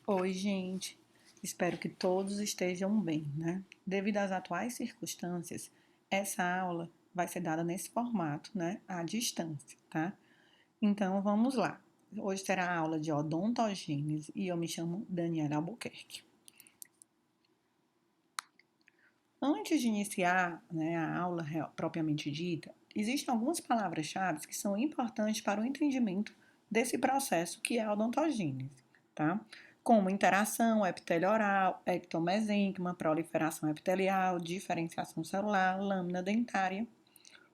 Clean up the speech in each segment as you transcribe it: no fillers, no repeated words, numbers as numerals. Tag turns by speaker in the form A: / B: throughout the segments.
A: Oi, gente. Espero que todos estejam bem, né? Devido às atuais circunstâncias, essa aula vai ser dada nesse formato, né? À distância, tá? Então, vamos lá. Hoje terá a aula de odontogênese e eu me chamo Daniela Albuquerque. Antes de iniciar, né, a aula propriamente dita, existem algumas palavras-chave que são importantes para o entendimento desse processo que é a odontogênese, tá? Como interação epitelioral, ectomesênquima, proliferação epitelial, diferenciação celular, lâmina dentária,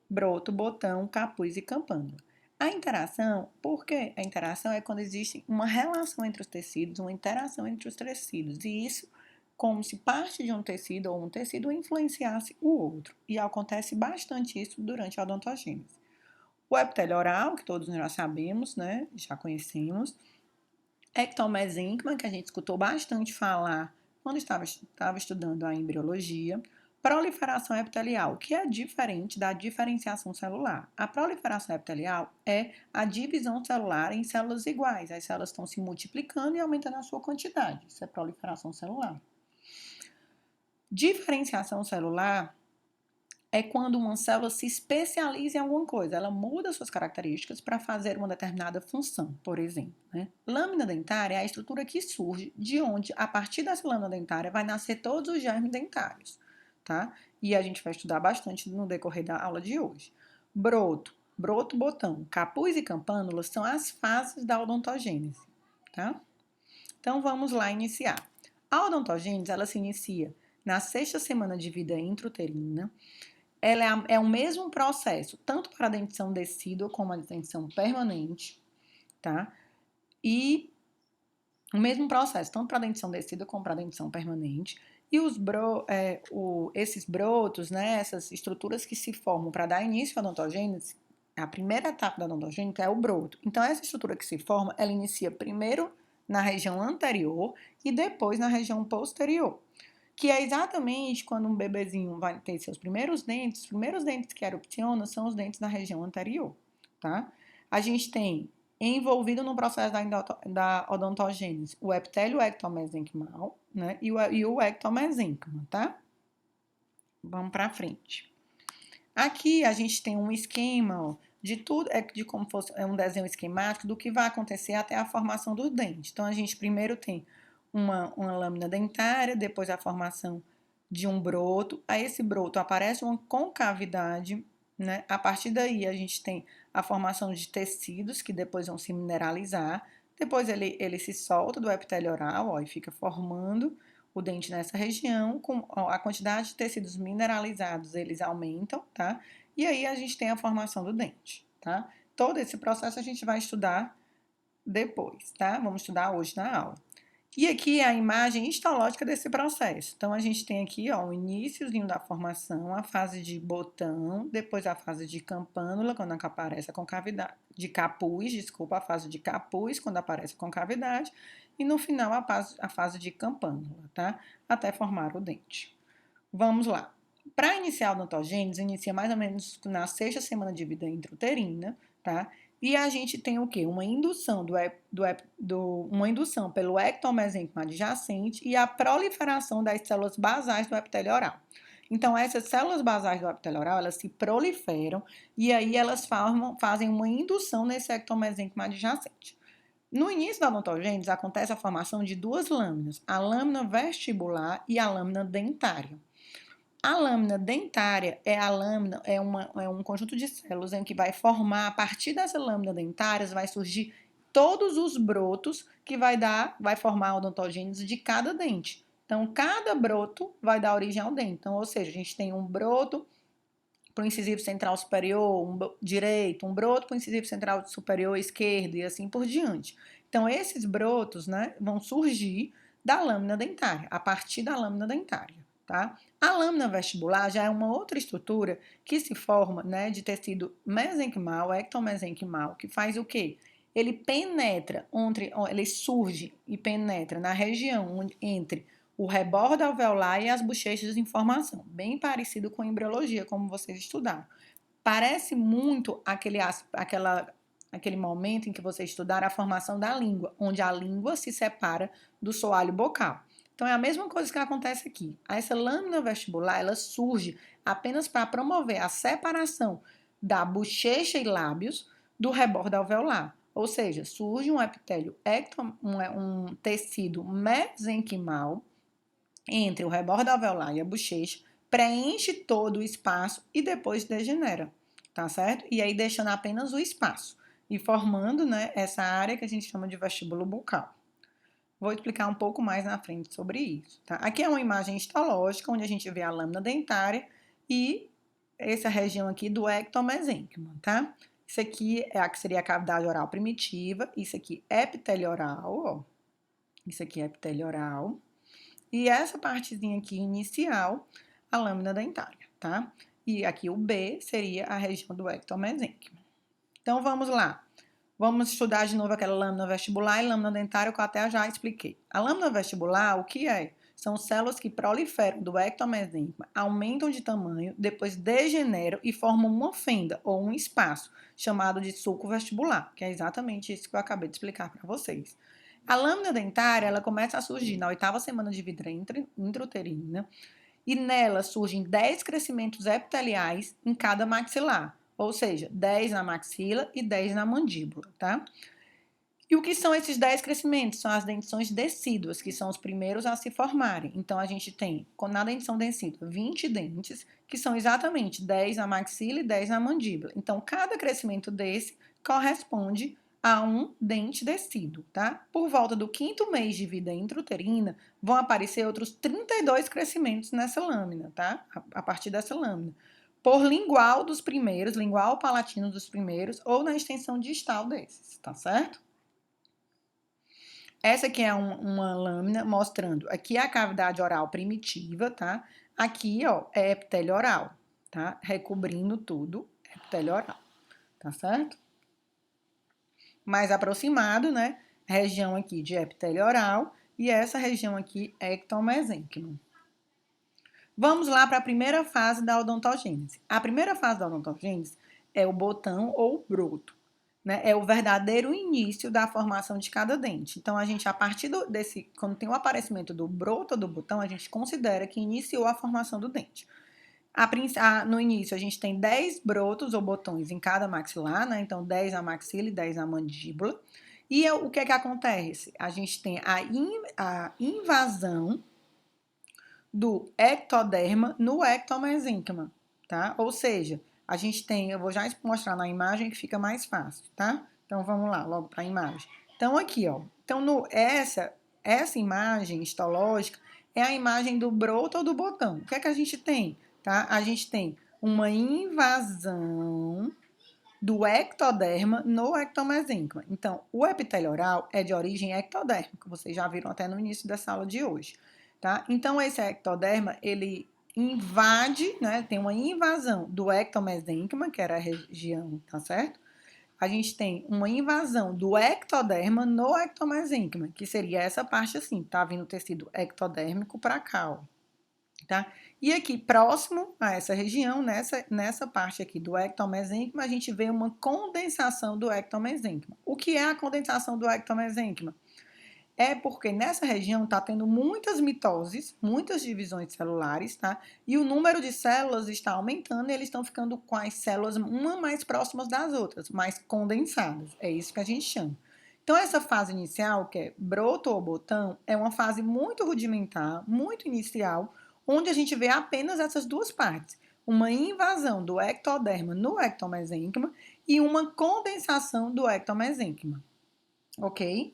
A: broto, botão, capuz e campânula. A interação, por quê? A interação é quando existe uma relação entre os tecidos, uma interação entre os tecidos, e isso como se parte de um tecido ou um tecido influenciasse o outro. E acontece bastante isso durante a odontogênese. O epitélio oral, que todos nós sabemos, né, já conhecemos. Ectomesênquima, que a gente escutou bastante falar quando estava estudando a embriologia. Proliferação epitelial, que é diferente da diferenciação celular. A proliferação epitelial é a divisão celular em células iguais. As células estão se multiplicando e aumentando a sua quantidade. Isso é proliferação celular. Diferenciação celular é quando uma célula se especializa em alguma coisa, ela muda suas características para fazer uma determinada função, por exemplo. Né? Lâmina dentária é a estrutura que surge de onde, a partir dessa lâmina dentária, vai nascer todos os germes dentários, tá? E a gente vai estudar bastante no decorrer da aula de hoje. Broto, botão, capuz e campânula são as fases da odontogênese, tá? Então, vamos lá iniciar. A odontogênese, ela se inicia na sexta semana de vida intrauterina. Ela é o mesmo processo, tanto para a dentição decídua como a dentição permanente, tá? E o mesmo processo, tanto para a dentição decídua como para a dentição permanente. E esses brotos, né, essas estruturas que se formam para dar início à odontogênese, a primeira etapa da odontogênese é o broto. Então, essa estrutura que se forma, ela inicia primeiro na região anterior e depois na região posterior. Que é exatamente quando um bebezinho vai ter seus primeiros dentes, os primeiros dentes que erupcionam são os dentes da região anterior, tá? A gente tem envolvido no processo da odontogênese o epitélio ectomesenquimal, né? E o ectomesênquima, tá? Vamos para frente. Aqui a gente tem um esquema, ó, de tudo, de como fosse um desenho esquemático do que vai acontecer até a formação do dente. Então, a gente primeiro tem uma lâmina dentária, depois a formação de um broto. A esse broto aparece uma concavidade, né? A partir daí, a gente tem a formação de tecidos que depois vão se mineralizar. Depois ele se solta do epitélio oral, ó, e fica formando o dente nessa região, com a quantidade de tecidos mineralizados, eles aumentam, tá? E aí a gente tem a formação do dente, tá? Todo esse processo a gente vai estudar depois, tá? Vamos estudar hoje na aula. E aqui é a imagem histológica desse processo. Então, a gente tem aqui, ó, o iniciozinho da formação, a fase de botão, depois a fase de campânula, quando aparece a concavidade, de capuz, desculpa, a fase de capuz, quando aparece a concavidade, e no final a fase de campânula, tá? Até formar o dente. Vamos lá. Para iniciar a odontogênese, inicia mais ou menos na sexta semana de vida intrauterina, tá? E a gente tem o quê? Uma indução uma indução pelo ectomesênquima adjacente e a proliferação das células basais do epitélio oral. Então, essas células basais do epitélio oral, elas se proliferam e aí elas fazem uma indução nesse ectomesênquima adjacente. No início da odontogênese, acontece a formação de duas lâminas, a lâmina vestibular e a lâmina dentária. A lâmina dentária é um conjunto de células em que vai formar, a partir dessa lâmina dentária, vai surgir todos os brotos que vai formar a odontogênese de cada dente. Então, cada broto vai dar origem ao dente. Então, ou seja, a gente tem um broto para o incisivo central superior direito, um broto para o incisivo central superior esquerdo e assim por diante. Então, esses brotos, né, vão surgir da lâmina dentária, a partir da lâmina dentária. Tá? A lâmina vestibular já é uma outra estrutura que se forma, né, de tecido mesenquimal, ectomesenquimal, que faz o quê? Ele penetra, ele surge e penetra na região entre o rebordo alveolar e as bochechas de informação, bem parecido com a embriologia, como vocês estudaram. Parece muito aquela aquele momento em que você estudar a formação da língua, onde a língua se separa do soalho bucal. Então, é a mesma coisa que acontece aqui. Essa lâmina vestibular, ela surge apenas para promover a separação da bochecha e lábios do rebordo alveolar. Ou seja, surge um epitélio, um tecido mesenquimal entre o rebordo alveolar e a bochecha, preenche todo o espaço e depois degenera, tá certo? E aí deixando apenas o espaço e formando, né, essa área que a gente chama de vestíbulo bucal. Vou explicar um pouco mais na frente sobre isso, tá? Aqui é uma imagem histológica, onde a gente vê a lâmina dentária e essa região aqui do ectomesênquima, tá? Isso aqui é a que seria a cavidade oral primitiva, isso aqui é epitélio oral, ó. Isso aqui é epitélio oral. E essa partezinha aqui inicial, a lâmina dentária, tá? E aqui o B seria a região do ectomesênquima. Então, vamos lá. Vamos estudar de novo aquela lâmina vestibular e lâmina dentária que eu até já expliquei. A lâmina vestibular, o que é? São células que proliferam do ectomesênquima, aumentam de tamanho, depois degeneram e formam uma fenda ou um espaço, chamado de sulco vestibular, que é exatamente isso que eu acabei de explicar para vocês. A lâmina dentária, ela começa a surgir na 8ª semana de vida intrauterina e nela surgem 10 crescimentos epiteliais em cada maxilar, ou seja, 10 na maxila e 10 na mandíbula, tá? E o que são esses 10 crescimentos? São as dentições decíduas, que são os primeiros a se formarem. Então, a gente tem, na dentição decídua, 20 dentes, que são exatamente 10 na maxila e 10 na mandíbula. Então, cada crescimento desse corresponde a um dente decíduo, tá? Por volta do 5º mês de vida intrauterina, vão aparecer outros 32 crescimentos nessa lâmina, tá? A partir dessa lâmina. Por lingual dos primeiros, lingual palatino dos primeiros, ou na extensão distal desses, tá certo? Essa aqui é uma lâmina mostrando aqui a cavidade oral primitiva, tá? Aqui, ó, é epitélio oral, tá? Recobrindo tudo, epitélio oral, tá certo? Mais aproximado, né? Região aqui de epitélio oral e essa região aqui é ectomesênquima. Vamos lá para a primeira fase da odontogênese. A primeira fase da odontogênese é o botão ou broto, né? É o verdadeiro início da formação de cada dente. Então, a gente, a partir desse, quando tem o aparecimento do broto ou do botão, a gente considera que iniciou a formação do dente. No início, a gente tem 10 brotos ou botões em cada maxilar, né? Então, 10 na maxila e 10 na mandíbula. E o que é que acontece? A gente tem a invasão do ectoderma no ectomesênquima, tá? Ou seja, a gente tem, eu vou já mostrar na imagem que fica mais fácil, tá? Então, vamos lá, logo para a imagem. Então, aqui, ó. Então, essa imagem histológica é a imagem do broto ou do botão. O que é que a gente tem? Tá? A gente tem uma invasão do ectoderma no ectomesênquima. Então, o epitélio oral é de origem ectodérmica, vocês já viram até no início dessa aula de hoje, tá? Então, esse ectoderma, ele invade, né, tem uma invasão do ectomesênquima, que era a região, tá certo? A gente tem uma invasão do ectoderma no ectomesênquima, que seria essa parte assim, tá vindo tecido ectodérmico para cá, ó. Tá? E aqui, próximo a essa região, nessa parte aqui do ectomesênquima, a gente vê uma condensação do ectomesênquima. O que é a condensação do ectomesênquima? É porque nessa região está tendo muitas mitoses, muitas divisões celulares, tá? E o número de células está aumentando e eles estão ficando com as células uma mais próximas das outras, mais condensadas. É isso que a gente chama. Então, essa fase inicial, que é broto ou botão, é uma fase muito rudimentar, muito inicial, onde a gente vê apenas essas duas partes. Uma invasão do ectoderma no ectomesênquima e uma condensação do ectomesênquima. Ok?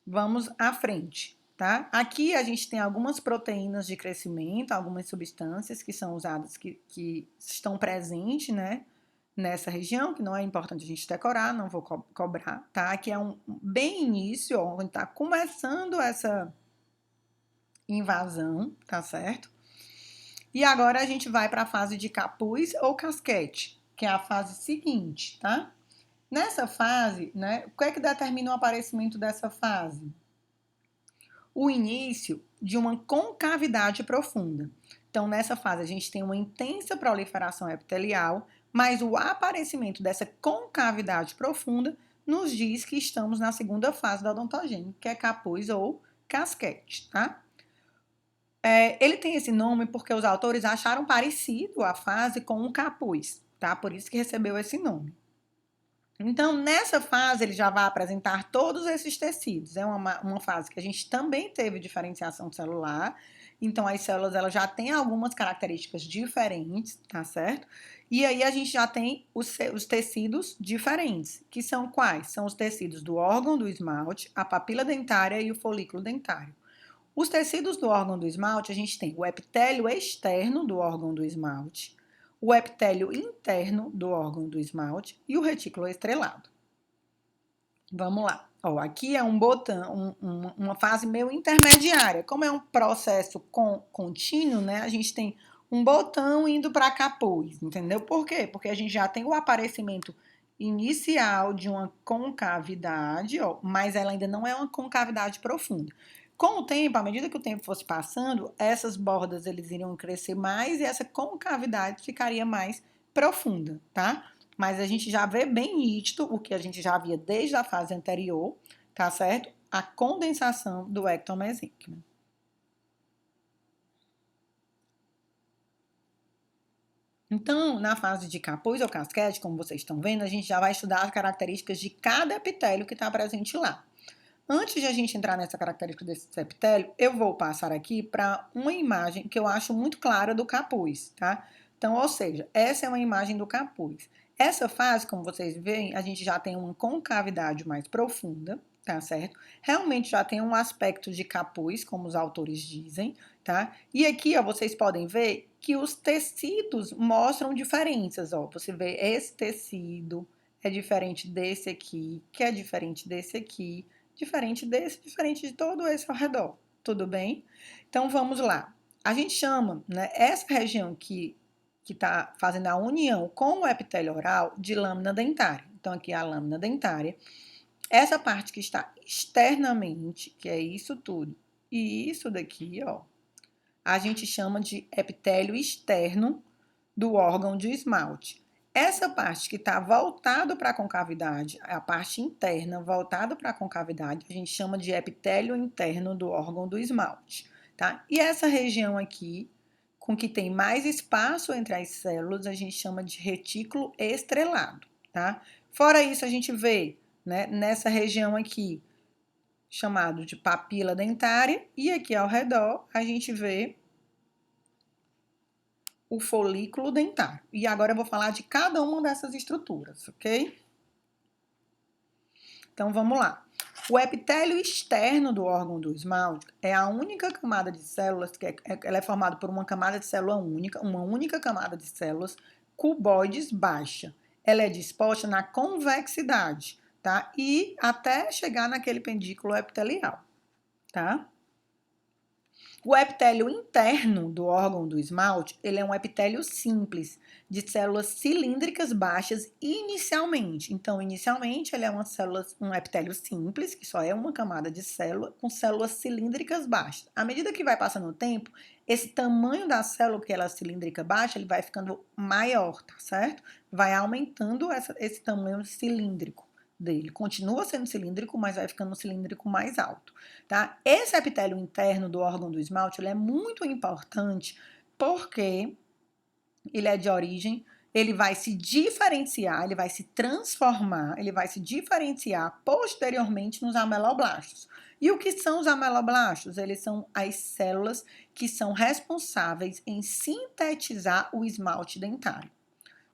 A: Vamos à frente, tá? Aqui a gente tem algumas proteínas de crescimento, algumas substâncias que são usadas, que estão presentes, né? Nessa região, que não é importante a gente decorar, não vou cobrar, tá? Aqui é um bem início, ó, onde está começando essa invasão, tá certo? E agora a gente vai para a fase de capuz ou casquete, que é a fase seguinte, tá? Nessa fase, né, o que é que determina o aparecimento dessa fase? O início de uma concavidade profunda. Então, nessa fase, a gente tem uma intensa proliferação epitelial, mas o aparecimento dessa concavidade profunda nos diz que estamos na segunda fase da odontogênese, que é capuz ou casquete, tá? Ele tem esse nome porque os autores acharam parecido a fase com o capuz, tá? Por isso que recebeu esse nome. Então, nessa fase, ele já vai apresentar todos esses tecidos. É uma fase que a gente também teve diferenciação celular. Então, as células elas já têm algumas características diferentes, tá certo? E aí, a gente já tem os tecidos diferentes, que são quais? São os tecidos do órgão do esmalte, a papila dentária e o folículo dentário. Os tecidos do órgão do esmalte, a gente tem o epitélio externo do órgão do esmalte, o epitélio interno do órgão do esmalte e o retículo estrelado. Vamos lá. Ó, aqui é um botão, uma fase meio intermediária. Como é um processo contínuo, né? A gente tem um botão indo para capuz, entendeu? Por quê? Porque a gente já tem o aparecimento inicial de uma concavidade, ó, mas ela ainda não é uma concavidade profunda. Com o tempo, à medida que o tempo fosse passando, essas bordas eles iriam crescer mais e essa concavidade ficaria mais profunda, tá? Mas a gente já vê bem nítido o que a gente já via desde a fase anterior, tá certo? A condensação do ectomesênquima. Então, na fase de capuz ou casquete, como vocês estão vendo, a gente já vai estudar as características de cada epitélio que está presente lá. Antes de a gente entrar nessa característica desse epitélio, eu vou passar aqui para uma imagem que eu acho muito clara do capuz, tá? Então, ou seja, essa é uma imagem do capuz. Essa fase, como vocês veem, a gente já tem uma concavidade mais profunda, tá certo? Realmente já tem um aspecto de capuz, como os autores dizem, tá? E aqui, ó, vocês podem ver que os tecidos mostram diferenças, ó. Você vê esse tecido é diferente desse aqui, que é diferente desse aqui, diferente desse, diferente de todo esse ao redor, tudo bem? Então, vamos lá. A gente chama, né, essa região que está fazendo a união com o epitélio oral de lâmina dentária. Então, aqui é a lâmina dentária. Essa parte que está externamente, que é isso tudo, e isso daqui, ó, a gente chama de epitélio externo do órgão de esmalte. Essa parte que está voltado para a concavidade, a parte interna voltada para a concavidade, a gente chama de epitélio interno do órgão do esmalte, tá? E essa região aqui, com que tem mais espaço entre as células, a gente chama de retículo estrelado, tá? Fora isso, a gente vê, né, nessa região aqui, chamado de papila dentária, e aqui ao redor a gente vê o folículo dentário. E agora eu vou falar de cada uma dessas estruturas, ok? Então vamos lá. O epitélio externo do órgão do esmalte é a única camada de células ela é formada por uma camada de célula única, uma única camada de células cuboides baixa. Ela é disposta na convexidade, tá? E até chegar naquele pendículo epitelial, tá? O epitélio interno do órgão do esmalte, ele é um epitélio simples, de células cilíndricas baixas inicialmente. Então, inicialmente, ele é um epitélio simples, que só é uma camada de célula, com células cilíndricas baixas. À medida que vai passando o tempo, esse tamanho da célula, que ela é cilíndrica baixa, ele vai ficando maior, tá certo? Vai aumentando esse tamanho cilíndrico dele. Continua sendo cilíndrico, mas vai ficando um cilíndrico mais alto, tá? Esse epitélio interno do órgão do esmalte, ele é muito importante porque ele é de origem, ele vai se diferenciar, ele vai se transformar, ele vai se diferenciar posteriormente nos ameloblastos. E o que são os ameloblastos? Eles são as células que são responsáveis em sintetizar o esmalte dentário,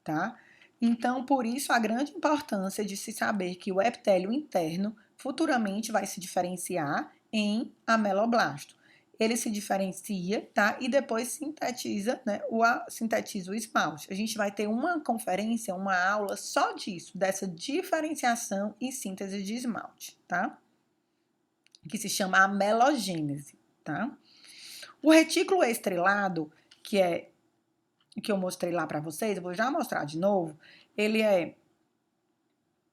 A: tá? Então, por isso, a grande importância de se saber que o epitélio interno futuramente vai se diferenciar em ameloblasto. Ele se diferencia, tá? E depois sintetiza, né? Sintetiza o esmalte. A gente vai ter uma conferência, uma aula só disso, dessa diferenciação e síntese de esmalte, tá? Que se chama amelogênese, tá? O retículo estrelado, que eu mostrei lá para vocês, eu vou já mostrar de novo, ele é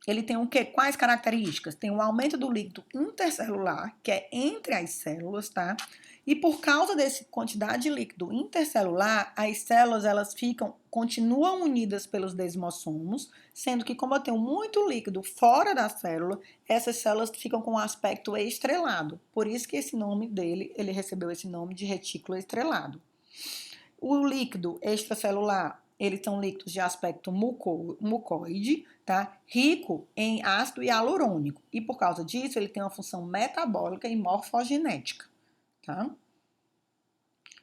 A: ele tem o quê? Quais características? Tem o aumento do líquido intercelular, que é entre as células, tá? E por causa dessa quantidade de líquido intercelular, as células elas continuam unidas pelos desmossomos, sendo que como eu tenho muito líquido fora da célula, essas células ficam com um aspecto estrelado. Por isso que esse nome dele, ele recebeu esse nome de retículo estrelado. O líquido extracelular, eles são líquidos de aspecto mucoide, tá? Rico em ácido hialurônico. E por causa disso, ele tem uma função metabólica e morfogenética, tá?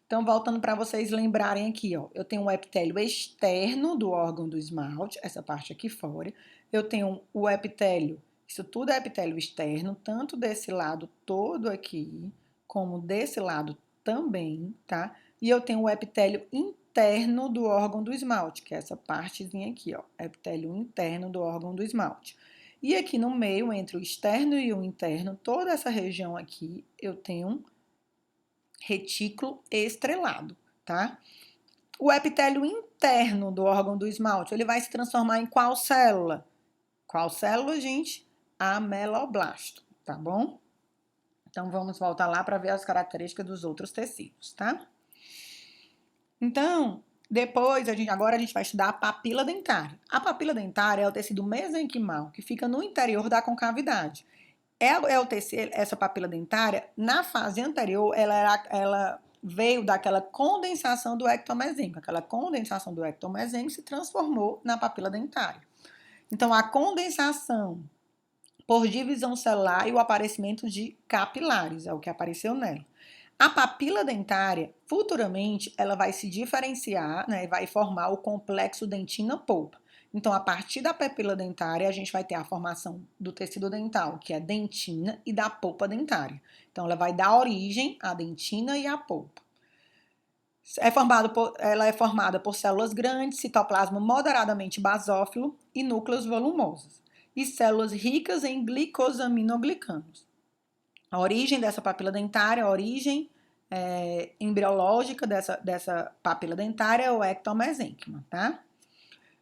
A: Então, voltando para vocês lembrarem aqui, ó, eu tenho o epitélio externo do órgão do esmalte, essa parte aqui fora. Eu tenho o epitélio, isso tudo é epitélio externo, tanto desse lado todo aqui, como desse lado também, tá? E eu tenho o epitélio interno do órgão do esmalte, que é essa partezinha aqui, ó, epitélio interno do órgão do esmalte. E aqui no meio, entre o externo e o interno, toda essa região aqui, eu tenho retículo estrelado, tá? O epitélio interno do órgão do esmalte, ele vai se transformar em qual célula? Qual célula, gente? Ameloblasto, tá bom? Então, vamos voltar lá para ver as características dos outros tecidos, tá? Então, depois, agora a gente vai estudar a papila dentária. A papila dentária é o tecido mesenquimal que fica no interior da concavidade. Essa papila dentária, na fase anterior, ela veio daquela condensação do ectomesênquimo. Aquela condensação do ectomesênquimo se transformou na papila dentária. Então, a condensação por divisão celular e o aparecimento de capilares, é o que apareceu nela. A papila dentária, futuramente, ela vai se diferenciar, né, e vai formar o complexo dentina-polpa. Então, a partir da papila dentária, a gente vai ter a formação do tecido dental, que é dentina, e da polpa dentária. Então, ela vai dar origem à dentina e à polpa. Ela é formada por células grandes, citoplasma moderadamente basófilo e núcleos volumosos, e células ricas em glicosaminoglicanos. A origem dessa papila dentária, a origem embriológica dessa papila dentária é o ectomesênquima, tá?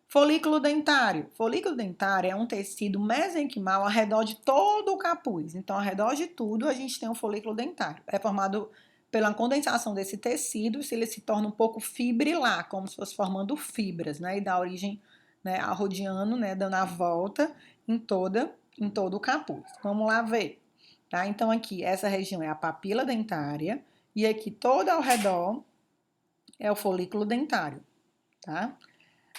A: Folículo dentário. Folículo dentário é um tecido mesenquimal ao redor de todo o capuz. Então, ao redor de tudo, a gente tem um folículo dentário. É formado pela condensação desse tecido, se ele se torna um pouco fibrilar, como se fosse formando fibras, né? E dá origem, né, rodeando, né, dando a volta em todo o capuz. Vamos lá ver. Tá? Então, aqui, essa região é a papila dentária e aqui todo ao redor é o folículo dentário, tá?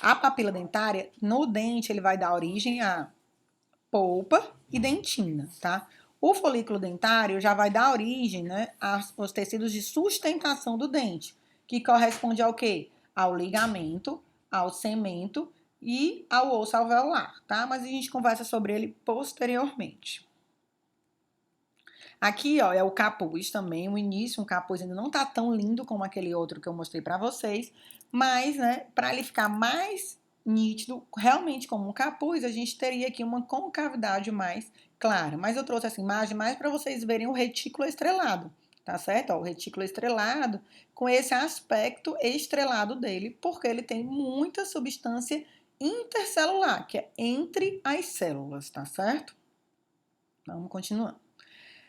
A: A papila dentária, no dente, ele vai dar origem a polpa e dentina, tá? O folículo dentário já vai dar origem, né, aos tecidos de sustentação do dente, que corresponde ao quê? Ao ligamento, ao cemento e ao osso alveolar, tá? Mas a gente conversa sobre ele posteriormente. Aqui, ó, é o capuz também, o início, um capuz ainda não tá tão lindo como aquele outro que eu mostrei para vocês, mas, né, para ele ficar mais nítido, realmente como um capuz, a gente teria aqui uma concavidade mais clara. Mas eu trouxe essa imagem mais para vocês verem o retículo estrelado, tá certo? Ó, o retículo estrelado com esse aspecto estrelado dele, porque ele tem muita substância intercelular, que é entre as células, tá certo? Vamos continuando.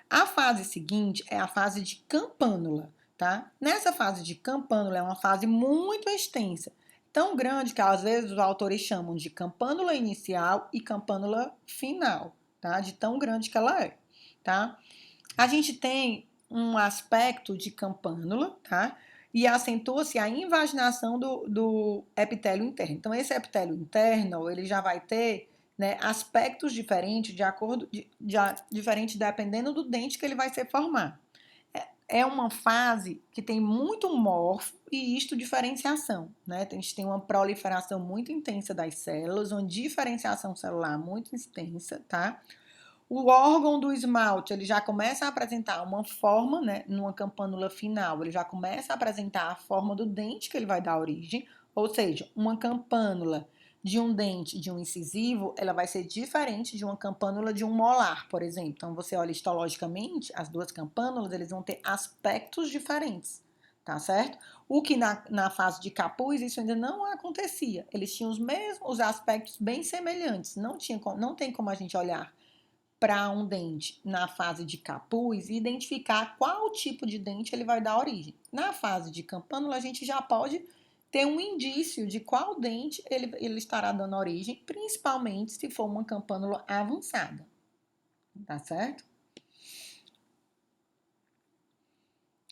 A: A fase seguinte é a fase de campânula, tá? Nessa fase de campânula é uma fase muito extensa, tão grande que às vezes os autores chamam de campânula inicial e campânula final, tá? De tão grande que ela é, tá? A gente tem um aspecto de campânula, tá? E acentua-se a invaginação do epitélio interno. Então, esse epitélio interno, ele já vai ter, né, aspectos diferentes diferente dependendo do dente que ele vai ser formar. É uma fase que tem muito morfo e diferenciação, né? A gente tem uma proliferação muito intensa das células, uma diferenciação celular muito extensa, tá? O órgão do esmalte, ele já começa a apresentar uma forma, né, numa campânula final, ele já começa a apresentar a forma do dente que ele vai dar origem, ou seja, uma campânula de um dente de um incisivo, ela vai ser diferente de uma campânula de um molar, por exemplo. Então, você olha histologicamente, as duas campânulas, eles vão ter aspectos diferentes, tá certo? O que na fase de capuz isso ainda não acontecia. Eles tinham os mesmos aspectos bem semelhantes. Não tem como a gente olhar para um dente na fase de capuz e identificar qual tipo de dente ele vai dar origem. Na fase de campânula, a gente já pode ter um indício de qual dente ele estará dando origem, principalmente se for uma campânula avançada. Tá certo?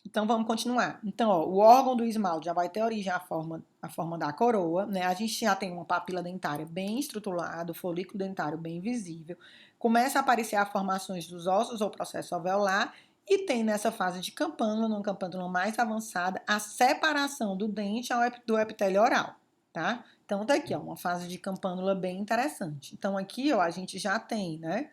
A: Então, vamos continuar. Então, ó, o órgão do esmalte já vai ter origem à forma da coroa, né? A gente já tem uma papila dentária bem estruturada, o folículo dentário bem visível. Começa a aparecer as formações dos ossos ou processo alveolar e tem nessa fase de campânula, numa campânula mais avançada, a separação do dente do epitélio oral, tá? Então, tá aqui, ó, uma fase de campânula bem interessante. Então, aqui, ó, a gente já tem, né?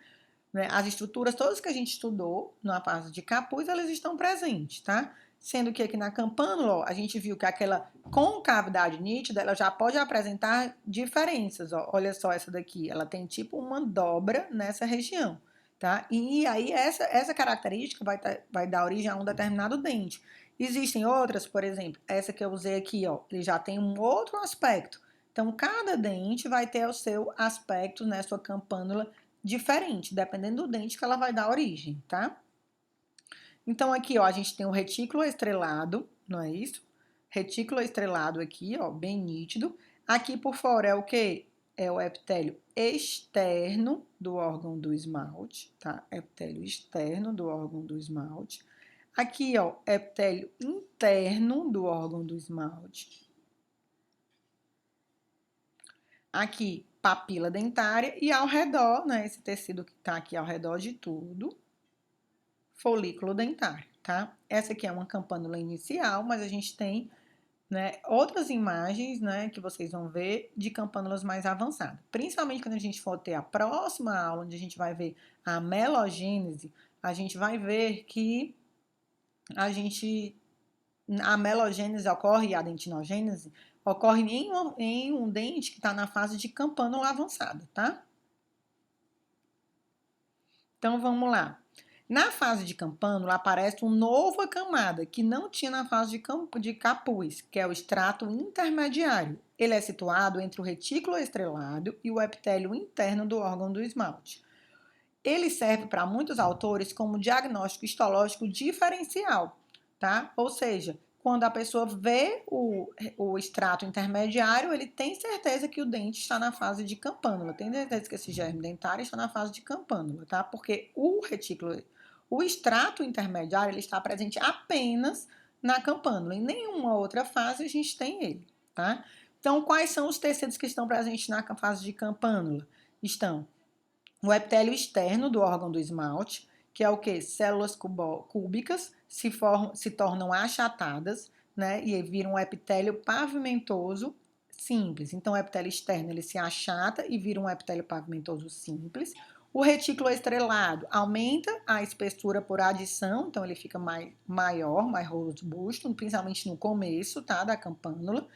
A: As estruturas todas que a gente estudou na fase de capuz, elas estão presentes, tá? Sendo que aqui na campânula, ó, a gente viu que aquela concavidade nítida, ela já pode apresentar diferenças, ó. Olha só essa daqui, ela tem tipo uma dobra nessa região, tá? E aí essa característica vai dar origem a um determinado dente. Existem outras, por exemplo, essa que eu usei aqui, ó, ele já tem um outro aspecto. Então, cada dente vai ter o seu aspecto, né, sua campânula diferente, dependendo do dente que ela vai dar origem, tá? Então, aqui, ó, a gente tem o retículo estrelado, não é isso? Retículo estrelado aqui, ó, bem nítido. Aqui por fora é o quê? É o epitélio externo do órgão do esmalte, tá? Epitélio externo do órgão do esmalte. Aqui, ó, epitélio interno do órgão do esmalte. Aqui, papila dentária e ao redor, né, esse tecido que tá aqui ao redor de tudo, folículo dentário, tá? Essa aqui é uma campânula inicial, mas a gente tem, né, outras imagens, né, que vocês vão ver de campânulas mais avançadas. Principalmente quando a gente for ter a próxima aula, onde a gente vai ver a melogênese, a gente vai ver que a melogênese ocorre e a dentinogênese ocorre em um dente que está na fase de campânula avançada, tá? Então, vamos lá. Na fase de campânula, aparece uma nova camada que não tinha na fase de capuz, que é o estrato intermediário. Ele é situado entre o retículo estrelado e o epitélio interno do órgão do esmalte. Ele serve para muitos autores como diagnóstico histológico diferencial, tá? Ou seja, quando a pessoa vê o extrato intermediário, ele tem certeza que o dente está na fase de campânula, tem certeza que esse germe dentário está na fase de campânula, tá? Porque o extrato intermediário, ele está presente apenas na campânula, em nenhuma outra fase a gente tem ele, tá? Então, quais são os tecidos que estão presentes na fase de campânula? Estão o epitélio externo do órgão do esmalte, que é o que? Células cúbicas se tornam achatadas, né? E viram um epitélio pavimentoso simples. Então, o epitélio externo ele se achata e vira um epitélio pavimentoso simples. O retículo estrelado aumenta a espessura por adição, então ele fica maior, mais robusto, principalmente no começo, tá? Da campânula,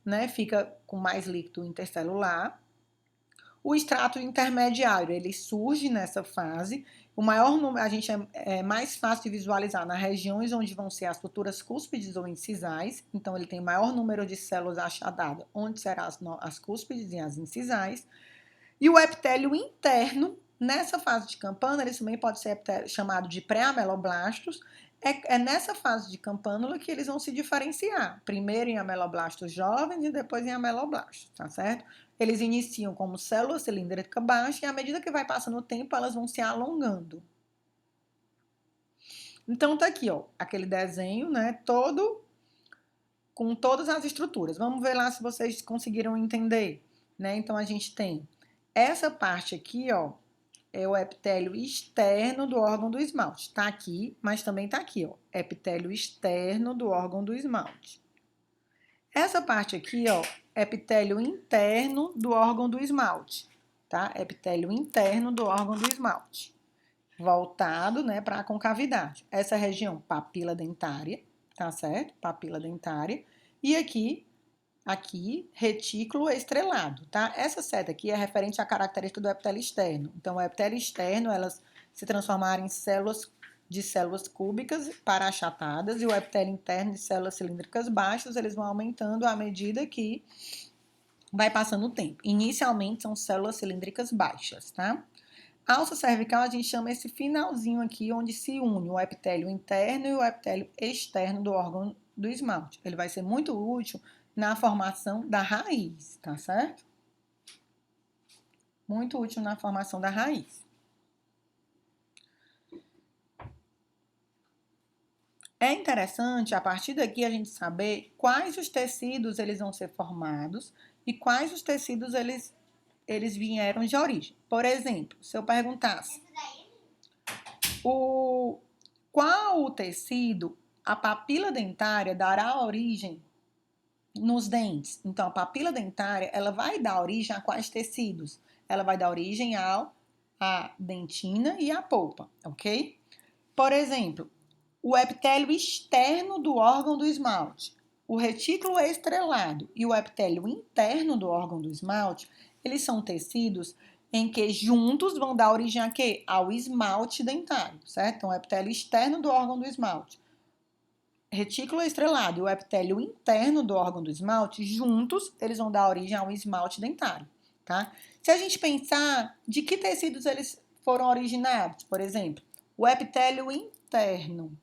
A: né? Fica com mais líquido intercelular. O extrato intermediário, ele surge nessa fase. O maior número, a gente é mais fácil de visualizar nas regiões onde vão ser as estruturas cúspides ou incisais. Então, ele tem maior número de células achatadas, onde serão as cúspides e as incisais. E o epitélio interno, nessa fase de campânula, ele também pode ser chamado de pré-ameloblastos. É nessa fase de campânula que eles vão se diferenciar. Primeiro em ameloblastos jovens e depois em ameloblastos, tá certo? Eles iniciam como célula cilíndrica baixa e à medida que vai passando o tempo, elas vão se alongando. Então, tá aqui, ó, aquele desenho, né, todo com todas as estruturas. Vamos ver lá se vocês conseguiram entender, né? Então, a gente tem essa parte aqui, ó, é o epitélio externo do órgão do esmalte. Tá aqui, mas também tá aqui, ó, epitélio externo do órgão do esmalte. Essa parte aqui, ó, epitélio interno do órgão do esmalte, tá? Epitélio interno do órgão do esmalte, voltado, né, para a concavidade. Essa região, papila dentária, tá certo? Papila dentária. E aqui, retículo estrelado, tá? Essa seta aqui é referente à característica do epitélio externo. Então, o epitélio externo, elas se transformaram em células de células cúbicas para achatadas e o epitélio interno de células cilíndricas baixas, eles vão aumentando à medida que vai passando o tempo. Inicialmente são células cilíndricas baixas, tá? Alça cervical, a gente chama esse finalzinho aqui, onde se une o epitélio interno e o epitélio externo do órgão do esmalte. Ele vai ser muito útil na formação da raiz, tá certo? Muito útil na formação da raiz. É interessante, a partir daqui, a gente saber quais os tecidos eles vão ser formados e quais os tecidos eles vieram de origem. Por exemplo, se eu perguntasse qual o tecido a papila dentária dará origem nos dentes. Então, a papila dentária, ela vai dar origem a quais tecidos? Ela vai dar origem à dentina e à polpa, ok? Por exemplo, o epitélio externo do órgão do esmalte, o retículo estrelado e o epitélio interno do órgão do esmalte, eles são tecidos em que juntos vão dar origem a quê? Ao esmalte dentário, certo? Então, o epitélio externo do órgão do esmalte, retículo estrelado e o epitélio interno do órgão do esmalte, juntos, eles vão dar origem ao esmalte dentário, tá? Se a gente pensar de que tecidos eles foram originados, por exemplo, o epitélio interno,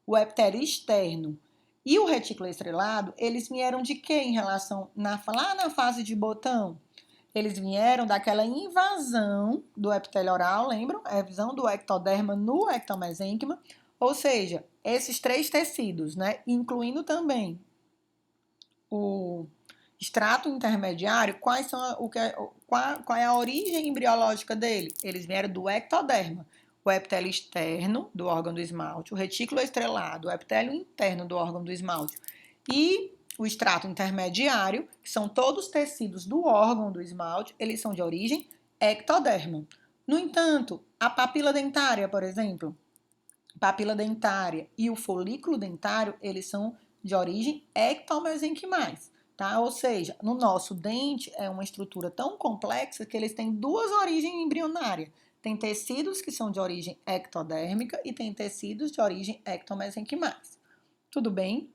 A: o epitélio externo e o retículo estrelado, eles vieram de quê em relação, lá na fase de botão? Eles vieram daquela invasão do epitélio oral, lembram? A invasão do ectoderma no ectomesênquima, ou seja, esses três tecidos, né, incluindo também o extrato intermediário, qual é a origem embriológica dele? Eles vieram do ectoderma, o epitélio externo do órgão do esmalte, o retículo estrelado, o epitélio interno do órgão do esmalte e o extrato intermediário, que são todos os tecidos do órgão do esmalte, eles são de origem ectoderma. No entanto, a papila dentária, por exemplo, papila dentária e o folículo dentário, eles são de origem ectomesenquimais, tá? Ou seja, no nosso dente é uma estrutura tão complexa que eles têm duas origens embrionárias. Tem tecidos que são de origem ectodérmica e tem tecidos de origem ectomesenquimais. Tudo bem?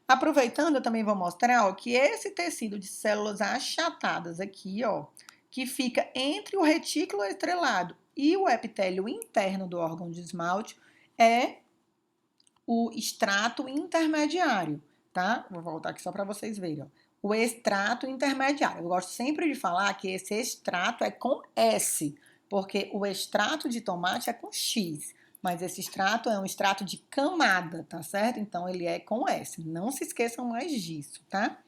A: Aproveitando, eu também vou mostrar, ó, que esse tecido de células achatadas aqui, ó, que fica entre o retículo estrelado e o epitélio interno do órgão de esmalte, é o extrato intermediário, tá? Vou voltar aqui só para vocês verem, ó. O extrato intermediário. Eu gosto sempre de falar que esse extrato é com S, porque o extrato de tomate é com X, mas esse extrato é um extrato de camada, tá certo? Então, ele é com S. Não se esqueçam mais disso, tá?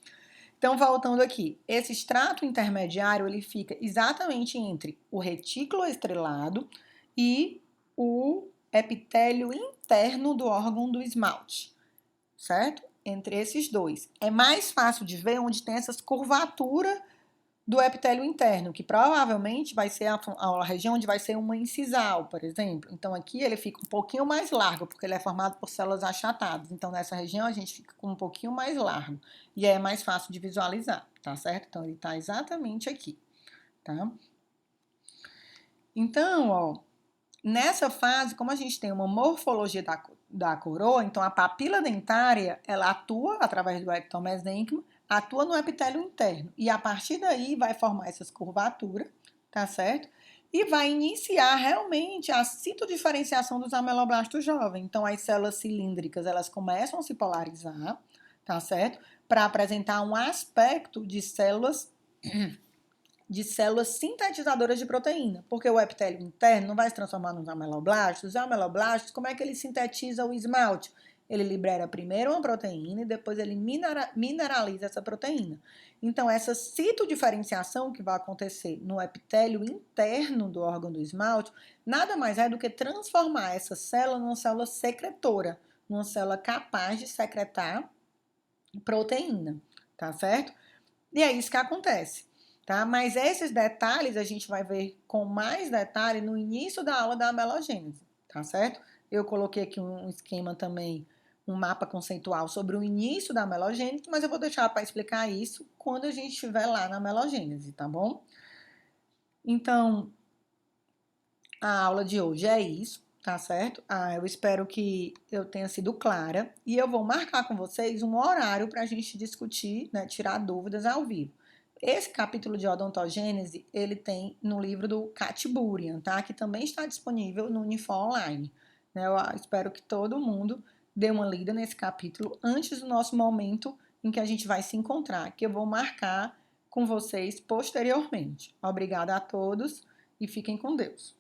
A: Então, voltando aqui, esse extrato intermediário, ele fica exatamente entre o retículo estrelado e o epitélio interno do órgão do esmalte, certo? Entre esses dois. É mais fácil de ver onde tem essas curvaturas do epitélio interno, que provavelmente vai ser a região onde vai ser uma incisal, por exemplo. Então, aqui ele fica um pouquinho mais largo, porque ele é formado por células achatadas. Então, nessa região a gente fica com um pouquinho mais largo. E aí é mais fácil de visualizar, tá certo? Então, ele está exatamente aqui, tá? Então, ó, nessa fase, como a gente tem uma morfologia da coroa, então a papila dentária, ela atua através do ectomesênquima, atua no epitélio interno. E a partir daí vai formar essas curvaturas, tá certo? E vai iniciar realmente a citodiferenciação dos ameloblastos jovens. Então, as células cilíndricas, elas começam a se polarizar, tá certo? Para apresentar um aspecto de células sintetizadoras de proteína, porque o epitélio interno não vai se transformar nos ameloblastos. Os ameloblastos, como é que ele sintetiza o esmalte? Ele libera primeiro uma proteína e depois ele mineraliza essa proteína. Então, essa citodiferenciação que vai acontecer no epitélio interno do órgão do esmalte, nada mais é do que transformar essa célula numa célula secretora, numa célula capaz de secretar proteína, tá certo? E é isso que acontece. Tá? Mas esses detalhes a gente vai ver com mais detalhe no início da aula da amelogênese, tá certo? Eu coloquei aqui um esquema também, um mapa conceitual sobre o início da amelogênese, mas eu vou deixar para explicar isso quando a gente estiver lá na amelogênese, tá bom? Então, a aula de hoje é isso, Tá certo? Eu espero que eu tenha sido clara e eu vou marcar com vocês um horário para a gente discutir, né, tirar dúvidas ao vivo. Esse capítulo de odontogênese, ele tem no livro do Kat Burian, tá? Que também está disponível no Unifor Online. Né? Eu espero que todo mundo dê uma lida nesse capítulo antes do nosso momento em que a gente vai se encontrar, que eu vou marcar com vocês posteriormente. Obrigada a todos e fiquem com Deus.